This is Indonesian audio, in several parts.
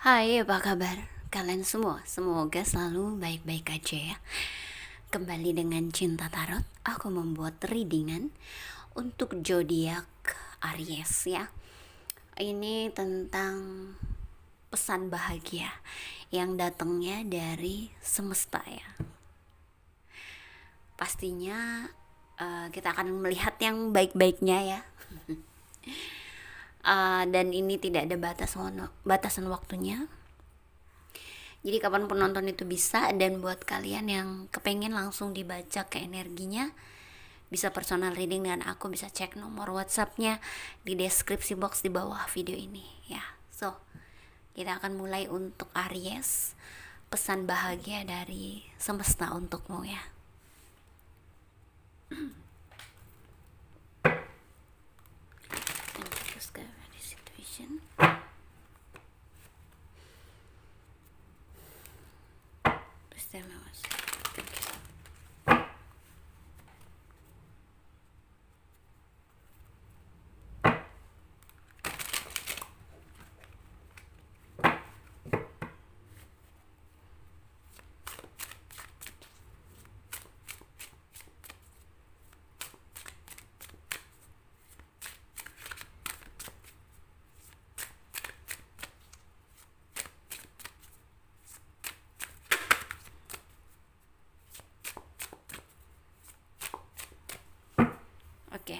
Hai, apa kabar kalian semua? Semoga selalu baik-baik aja ya. Kembali dengan Cinta Tarot, aku membuat readingan untuk zodiak Aries ya. Ini tentang pesan bahagia yang datangnya dari semesta ya. Pastinya kita akan melihat yang baik-baiknya ya. Dan ini tidak ada batasan waktunya. Jadi kapanpun nonton itu bisa. Dan buat kalian yang kepengen langsung dibaca ke energinya, bisa personal reading dengan aku, bisa cek nomor WhatsAppnya di deskripsi box di bawah video ini ya. So, kita akan mulai untuk Aries. Pesan bahagia dari semesta untukmu ya. Situation. Please tell me what's Oke,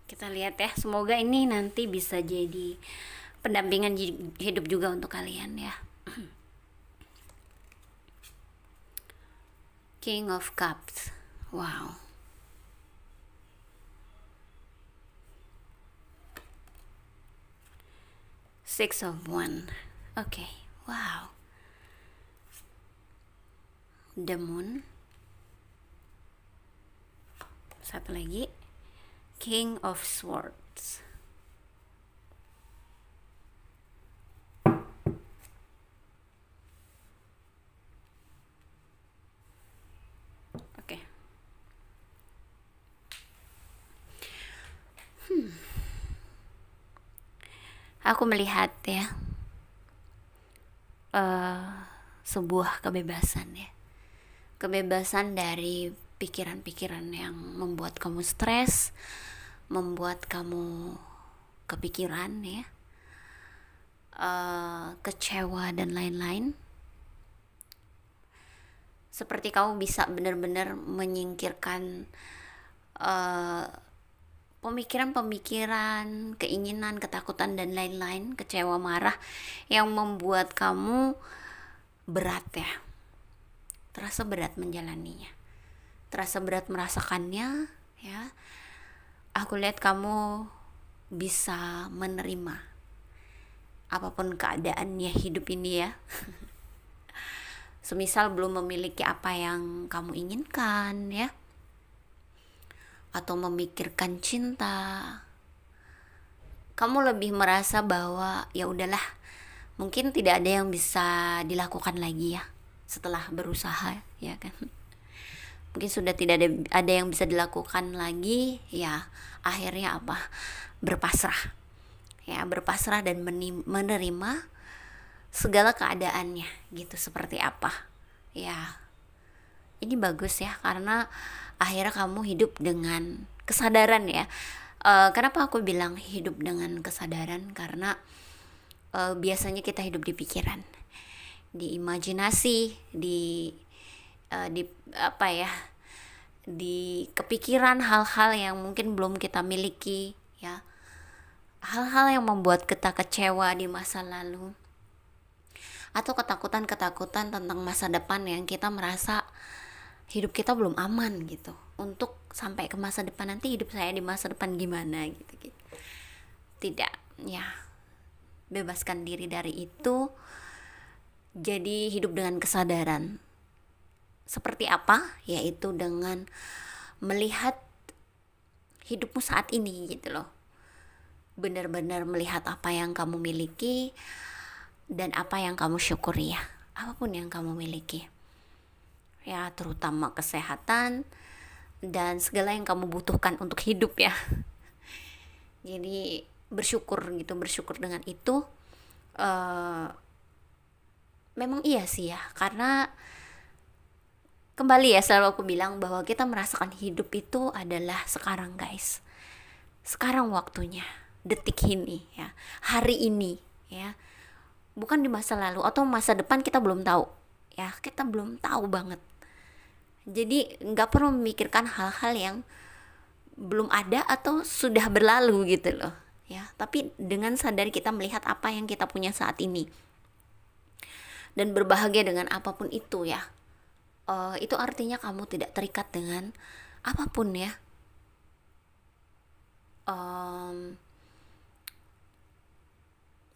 kita lihat ya. Semoga ini nanti bisa jadi pendampingan hidup juga untuk kalian ya. King of Cups. Wow. Six of Wands. Oke, wow. The Moon. Satu lagi, King of Swords. Oke. Aku melihat ya, sebuah kebebasan ya. Kebebasan dari pikiran-pikiran yang membuat kamu stres, membuat kamu kepikiran ya, kecewa dan lain-lain. Seperti kamu bisa benar-benar menyingkirkan pemikiran-pemikiran, keinginan, ketakutan dan lain-lain, kecewa, marah yang membuat kamu berat ya. Terasa berat menjalaninya, terasa berat merasakannya ya. Aku lihat kamu bisa menerima apapun keadaannya hidup ini ya. Semisal belum memiliki apa yang kamu inginkan ya, atau memikirkan cinta, kamu lebih merasa bahwa ya udahlah, mungkin tidak ada yang bisa dilakukan lagi ya setelah berusaha ya kan. Mungkin sudah tidak ada yang bisa dilakukan lagi ya. Akhirnya apa? Berpasrah ya, berpasrah dan menerima segala keadaannya gitu, seperti apa ya. Ini bagus ya, karena akhirnya kamu hidup dengan kesadaran ya. Kenapa aku bilang hidup dengan kesadaran? Karena biasanya kita hidup di pikiran, di imajinasi, di apa ya, di kepikiran hal-hal yang mungkin belum kita miliki ya, hal-hal yang membuat kita kecewa di masa lalu, atau ketakutan-ketakutan tentang masa depan yang kita merasa hidup kita belum aman gitu, untuk sampai ke masa depan, nanti hidup saya di masa depan gimana gitu. Tidak ya, bebaskan diri dari itu. Jadi hidup dengan kesadaran. Seperti apa? Yaitu dengan melihat hidupmu saat ini gitu loh. Benar-benar melihat apa yang kamu miliki dan apa yang kamu syukuri ya. Apapun yang kamu miliki ya, terutama kesehatan dan segala yang kamu butuhkan untuk hidup ya. Jadi bersyukur gitu, bersyukur dengan itu. eh, memang iya sih ya, karena kembali ya, selalu aku bilang bahwa kita merasakan hidup itu adalah sekarang guys, sekarang waktunya, detik ini ya, hari ini ya, bukan di masa lalu atau masa depan, kita belum tahu ya, kita belum tahu banget. Jadi nggak perlu memikirkan hal-hal yang belum ada atau sudah berlalu gitu loh ya, tapi dengan sadar kita melihat apa yang kita punya saat ini dan berbahagia dengan apapun itu ya. Itu artinya kamu tidak terikat dengan apapun ya.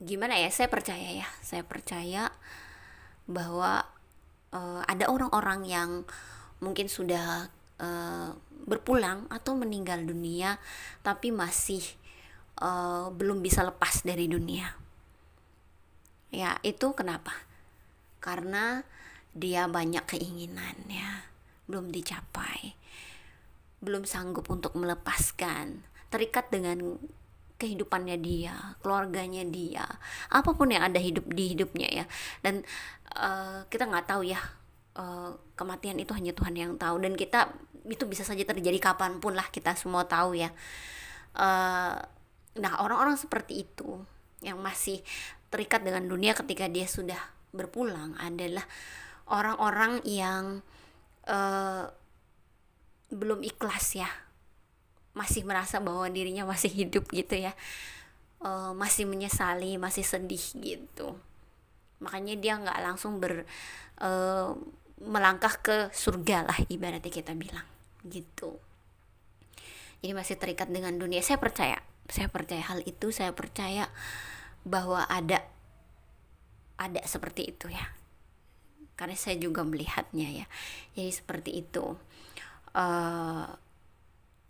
Gimana ya, saya percaya bahwa ada orang-orang yang mungkin sudah berpulang atau meninggal dunia tapi masih belum bisa lepas dari dunia ya. Itu kenapa? Karena dia banyak keinginan ya, belum dicapai, belum sanggup untuk melepaskan, terikat dengan kehidupannya dia, keluarganya dia, apapun yang ada di hidupnya ya. Dan kita nggak tahu ya, kematian itu hanya Tuhan yang tahu, dan kita itu bisa saja terjadi kapanpun lah, kita semua tahu ya. Nah, orang-orang seperti itu yang masih terikat dengan dunia ketika dia sudah berpulang adalah orang-orang yang belum ikhlas ya, masih merasa bahwa dirinya masih hidup gitu ya, masih menyesali, masih sedih gitu. Makanya dia nggak langsung melangkah ke surga lah, ibaratnya kita bilang gitu. Jadi masih terikat dengan dunia. Saya percaya hal itu. Saya percaya bahwa ada seperti itu ya, karena saya juga melihatnya ya. Jadi seperti itu.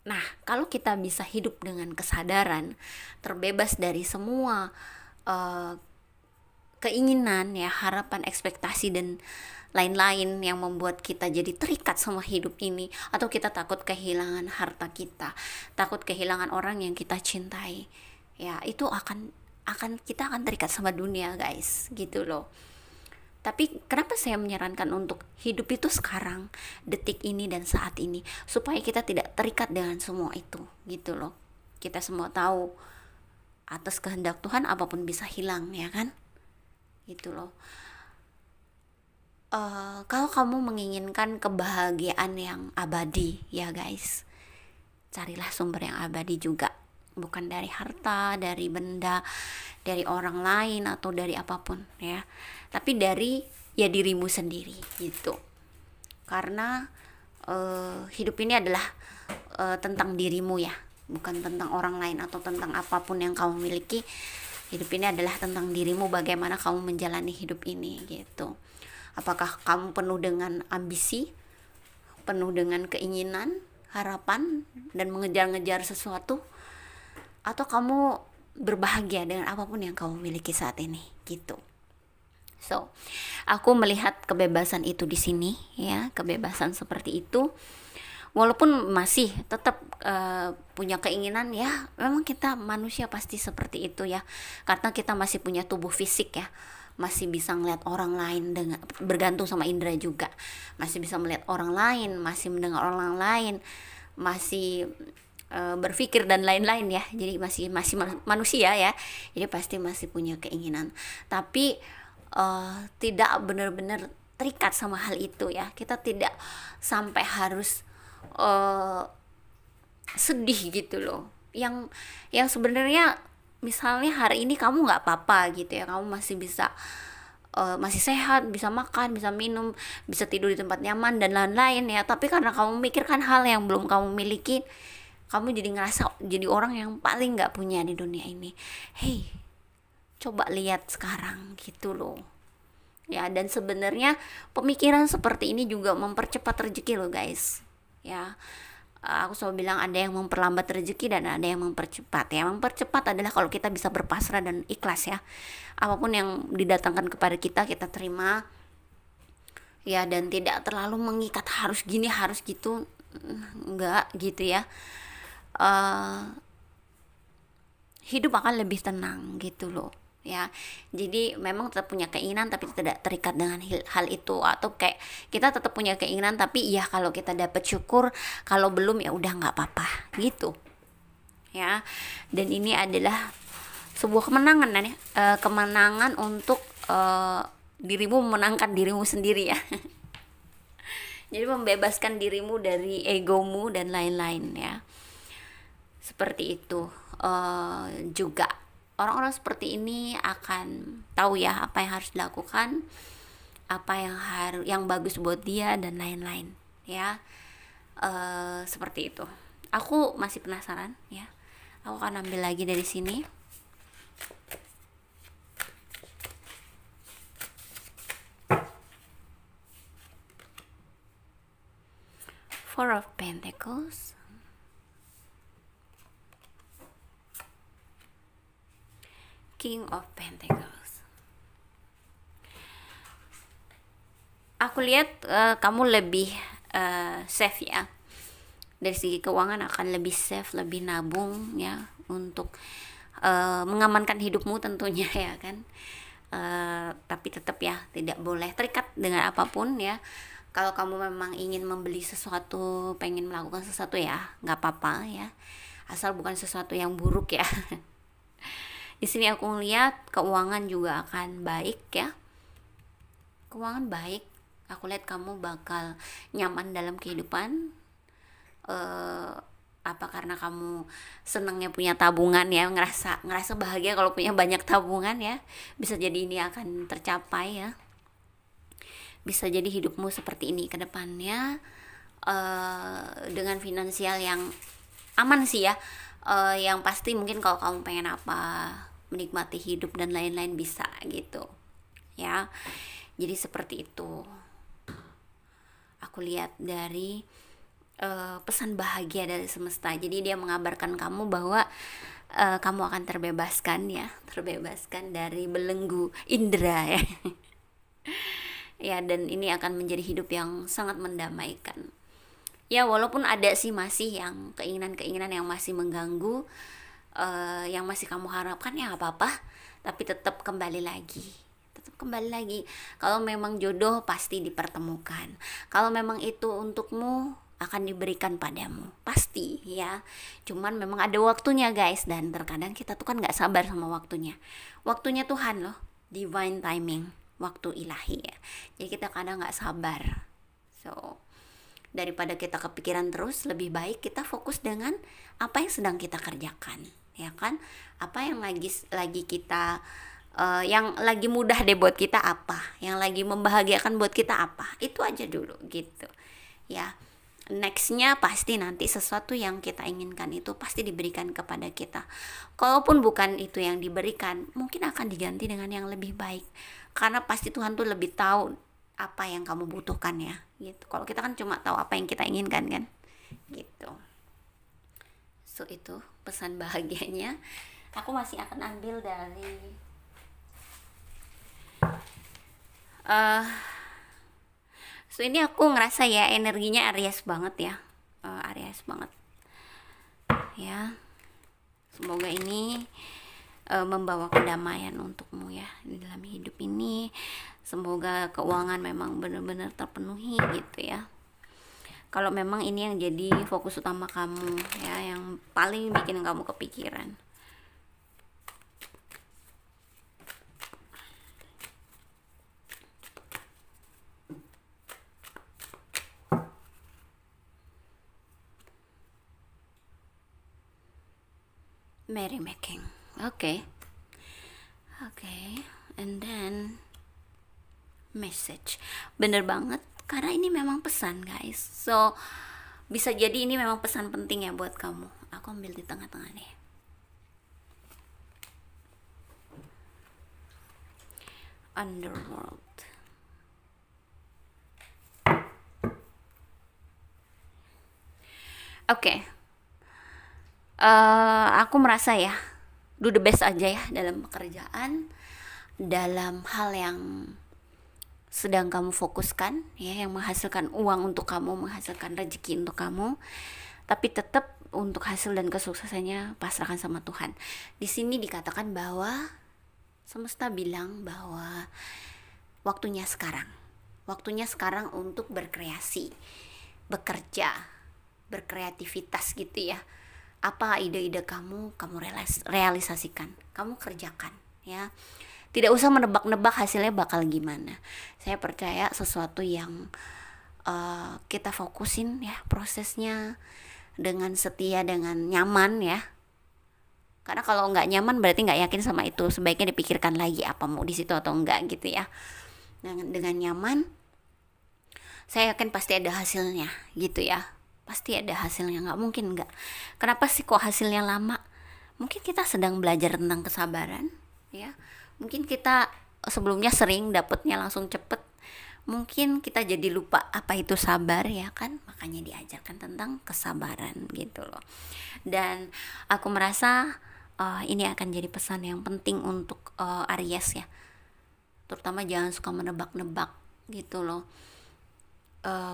Nah, kalau kita bisa hidup dengan kesadaran, terbebas dari semua keinginan ya, harapan, ekspektasi dan lain-lain yang membuat kita jadi terikat sama hidup ini, atau kita takut kehilangan harta kita, takut kehilangan orang yang kita cintai ya, itu kita akan terikat sama dunia guys gitu loh. Tapi kenapa saya menyarankan untuk hidup itu sekarang, detik ini dan saat ini, supaya kita tidak terikat dengan semua itu gitu loh. Kita semua tahu atas kehendak Tuhan apapun bisa hilang ya kan, gitu loh. Kalau kamu menginginkan kebahagiaan yang abadi ya guys, carilah sumber yang abadi juga, bukan dari harta, dari benda, dari orang lain atau dari apapun ya, tapi dari ya dirimu sendiri gitu. Karena hidup ini adalah tentang dirimu ya, bukan tentang orang lain atau tentang apapun yang kamu miliki. Hidup ini adalah tentang dirimu, bagaimana kamu menjalani hidup ini gitu. Apakah kamu penuh dengan ambisi, penuh dengan keinginan, harapan, dan mengejar-ngejar sesuatu, atau kamu berbahagia dengan apapun yang kamu miliki saat ini gitu. So, aku melihat kebebasan itu di sini ya, kebebasan seperti itu. Walaupun masih tetap punya keinginan ya, memang kita manusia pasti seperti itu ya, karena kita masih punya tubuh fisik ya, masih bisa melihat orang lain, dengan bergantung sama indera juga, masih bisa melihat orang lain, masih mendengar orang lain, masih berpikir dan lain-lain ya. Jadi masih manusia ya, jadi pasti masih punya keinginan, tapi tidak benar-benar terikat sama hal itu ya. Kita tidak sampai harus sedih gitu loh, yang sebenarnya misalnya hari ini kamu nggak apa-apa gitu ya, kamu masih bisa masih sehat, bisa makan, bisa minum, bisa tidur di tempat nyaman dan lain-lain ya, tapi karena kamu memikirkan hal yang belum kamu miliki, kamu jadi ngerasa jadi orang yang paling nggak punya di dunia ini. Hey, coba lihat sekarang gitu loh ya. Dan sebenarnya pemikiran seperti ini juga mempercepat rezeki loh guys ya. Aku selalu bilang ada yang memperlambat rezeki dan ada yang mempercepat ya. Mempercepat adalah kalau kita bisa berpasrah dan ikhlas ya, apapun yang didatangkan kepada kita, kita terima ya, dan tidak terlalu mengikat harus gini harus gitu, enggak gitu ya. Hidup akan lebih tenang gitu loh ya. Jadi memang tetap punya keinginan tapi tidak terikat dengan hal itu, atau kayak kita tetap punya keinginan tapi ya kalau kita dapat syukur, kalau belum ya udah nggak apa-apa gitu ya. Dan ini adalah sebuah kemenangan ya, kemenangan untuk dirimu memenangkan dirimu sendiri ya. Jadi membebaskan dirimu dari egomu dan lain-lain ya. Seperti itu. Juga orang-orang seperti ini akan tahu ya apa yang harus dilakukan, apa yang bagus buat dia dan lain-lain ya. Seperti itu. Aku masih penasaran ya. Aku akan ambil lagi dari sini. Four of Pentacles, King of Pentacles. Aku lihat kamu lebih safe ya. Dari segi keuangan akan lebih safe, lebih nabung ya, untuk mengamankan hidupmu tentunya ya kan. Tapi tetap ya tidak boleh terikat dengan apapun ya. Kalau kamu memang ingin membeli sesuatu, pengen melakukan sesuatu ya nggak apa-apa ya, asal bukan sesuatu yang buruk ya. Di sini aku lihat keuangan juga akan baik ya. Keuangan baik. Aku lihat kamu bakal nyaman dalam kehidupan. Apa karena kamu senangnya punya tabungan ya, ngerasa bahagia kalau punya banyak tabungan ya. Bisa jadi ini akan tercapai ya. Bisa jadi hidupmu seperti ini ke depannya, dengan finansial yang aman sih ya. Yang pasti mungkin kalau kamu pengen apa, menikmati hidup dan lain-lain bisa gitu ya. Jadi seperti itu aku lihat dari pesan bahagia dari semesta. Jadi dia mengabarkan kamu bahwa kamu akan terbebaskan ya, terbebaskan dari belenggu indera ya. Ya, dan ini akan menjadi hidup yang sangat mendamaikan. Ya, walaupun ada sih masih yang keinginan-keinginan yang masih mengganggu, yang masih kamu harapkan ya apa-apa, tapi tetap kembali lagi. Kalau memang jodoh pasti dipertemukan. Kalau memang itu untukmu akan diberikan padamu, pasti ya. Cuman memang ada waktunya guys, dan terkadang kita tuh kan nggak sabar sama waktunya. Waktunya Tuhan loh, divine timing, waktu ilahi ya. Jadi kita kadang nggak sabar. So daripada kita kepikiran terus, lebih baik kita fokus dengan apa yang sedang kita kerjakan ya kan. Apa yang lagi kita yang lagi mudah deh buat kita apa, yang lagi membahagiakan buat kita apa, itu aja dulu gitu ya. Nextnya pasti nanti sesuatu yang kita inginkan itu pasti diberikan kepada kita. Kalaupun bukan itu yang diberikan, mungkin akan diganti dengan yang lebih baik, karena pasti Tuhan tuh lebih tahu apa yang kamu butuhkan ya gitu. Kalau kita kan cuma tahu apa yang kita inginkan kan gitu. So itu pesan bahagianya. Aku masih akan ambil dari so ini aku ngerasa ya energinya Aries banget ya, Aries banget ya. Semoga ini membawa kedamaian untukmu ya di dalam hidup ini. Semoga keuangan memang benar-benar terpenuhi gitu ya. Kalau memang ini yang jadi fokus utama kamu ya, yang paling bikin kamu kepikiran. Merrymaking. Okay, and then message. Bener banget, karena ini memang pesan guys. So bisa jadi ini memang pesan penting ya buat kamu. Aku ambil di tengah-tengah nih. Underworld. Oke. Aku merasa ya, do the best aja ya dalam pekerjaan, dalam hal yang sedang kamu fokuskan ya, yang menghasilkan uang untuk kamu, menghasilkan rezeki untuk kamu. Tapi tetap untuk hasil dan kesuksesannya pasrahkan sama Tuhan. Di sini dikatakan bahwa Semesta bilang bahwa waktunya sekarang. Waktunya sekarang untuk berkreasi, bekerja, berkreativitas gitu ya. Apa ide-ide kamu realisasikan, kamu kerjakan ya. Tidak usah menebak-nebak hasilnya bakal gimana. Saya percaya sesuatu yang kita fokusin ya prosesnya dengan setia, dengan nyaman ya. Karena kalau nggak nyaman berarti nggak yakin sama itu, sebaiknya dipikirkan lagi apa mau di situ atau enggak gitu ya. Dengan nyaman, saya yakin pasti ada hasilnya gitu ya. Pasti ada hasilnya, nggak mungkin nggak. Kenapa sih kok hasilnya lama? Mungkin kita sedang belajar tentang kesabaran ya. Mungkin kita sebelumnya sering dapetnya langsung cepet. Mungkin kita jadi lupa apa itu sabar ya kan. Makanya diajarkan tentang kesabaran gitu loh. Dan aku merasa ini akan jadi pesan yang penting untuk Aries ya. Terutama jangan suka menebak-nebak gitu loh.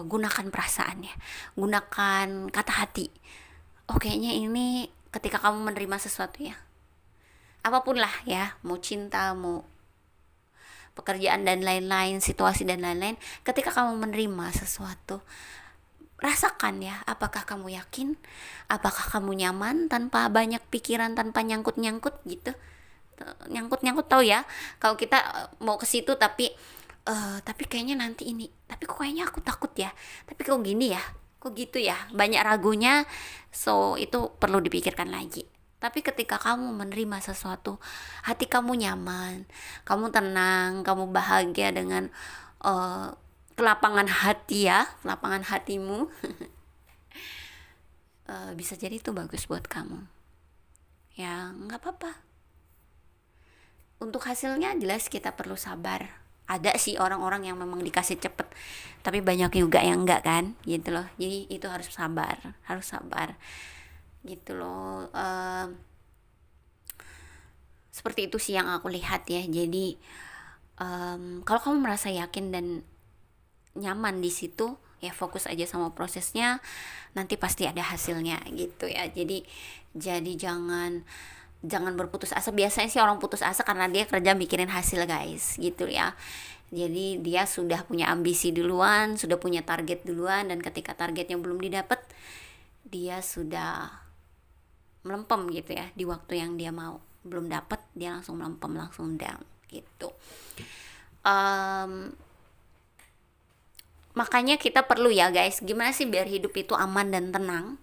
Gunakan perasaan ya, gunakan kata hati. Kayaknya ini ketika kamu menerima sesuatu ya, apapun lah ya, mau cinta, mau pekerjaan dan lain-lain, situasi dan lain-lain, ketika kamu menerima sesuatu, rasakan ya, apakah kamu yakin, apakah kamu nyaman tanpa banyak pikiran, tanpa nyangkut-nyangkut gitu. Nyangkut-nyangkut tahu ya, kalau kita mau ke situ tapi kayaknya nanti ini, tapi kok kayaknya aku takut ya, tapi kok gini ya, kok gitu ya, banyak ragunya. So itu perlu dipikirkan lagi. Tapi ketika kamu menerima sesuatu, hati kamu nyaman, kamu tenang, kamu bahagia dengan kelapangan hati ya, kelapangan hatimu. Bisa jadi itu bagus buat kamu ya, nggak apa-apa. Untuk hasilnya jelas kita perlu sabar. Ada sih orang-orang yang memang dikasih cepet, tapi banyak juga yang enggak kan gitu loh. Jadi itu harus sabar gitu loh. Seperti itu sih yang aku lihat ya. Jadi kalau kamu merasa yakin dan nyaman di situ ya, fokus aja sama prosesnya, nanti pasti ada hasilnya gitu ya. Jadi jangan berputus asa. Biasanya sih orang putus asa karena dia kerja mikirin hasil guys gitu ya. Jadi dia sudah punya ambisi duluan, sudah punya target duluan, dan ketika targetnya belum didapat, dia sudah melempem gitu ya di waktu yang dia mau. Belum dapat, dia langsung melempem, langsung down gitu. Makanya kita perlu ya guys, gimana sih biar hidup itu aman dan tenang.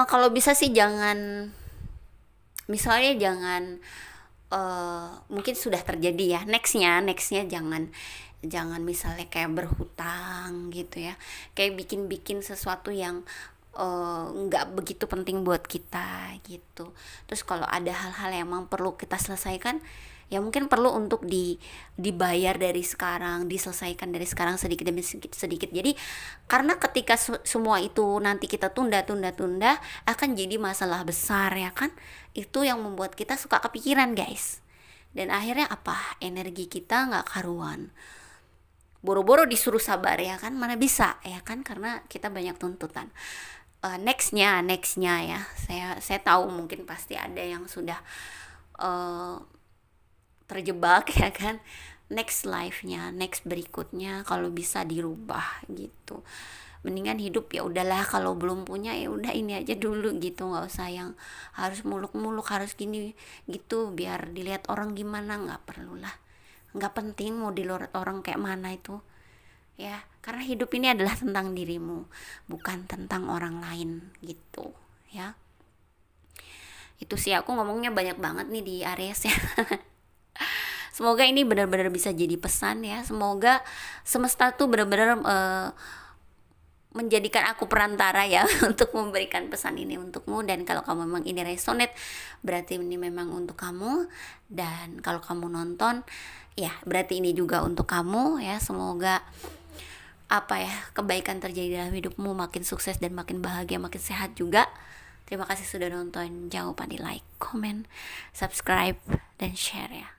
Kalau bisa sih jangan, misalnya jangan mungkin sudah terjadi ya, nextnya jangan misalnya kayak berhutang gitu ya, kayak bikin sesuatu yang nggak begitu penting buat kita gitu. Terus kalau ada hal-hal yang memang perlu kita selesaikan, ya mungkin perlu untuk dibayar dari sekarang, diselesaikan dari sekarang sedikit demi sedikit. Jadi karena ketika semua itu nanti kita tunda akan jadi masalah besar ya kan. Itu yang membuat kita suka kepikiran guys, dan akhirnya apa, energi kita nggak karuan, boro-boro disuruh sabar ya kan, mana bisa ya kan, karena kita banyak tuntutan. Nextnya ya, saya tahu mungkin pasti ada yang sudah terjebak ya kan. Next life-nya, next berikutnya kalau bisa dirubah gitu. Mendingan hidup ya udahlah, kalau belum punya ya udah ini aja dulu gitu, nggak usah yang harus muluk-muluk, harus gini gitu biar dilihat orang gimana, nggak perlu lah, nggak penting mau dilihat orang kayak mana itu ya, karena hidup ini adalah tentang dirimu, bukan tentang orang lain gitu ya. Itu sih, aku ngomongnya banyak banget nih di Aries ya. Semoga ini benar-benar bisa jadi pesan ya. Semoga semesta tuh benar-benar menjadikan aku perantara ya untuk memberikan pesan ini untukmu. Dan kalau kamu memang ini resonate, berarti ini memang untuk kamu. Dan kalau kamu nonton ya berarti ini juga untuk kamu ya. Semoga kebaikan terjadi dalam hidupmu, makin sukses dan makin bahagia, makin sehat juga. Terima kasih sudah nonton. Jangan lupa di like, comment, subscribe, dan share ya.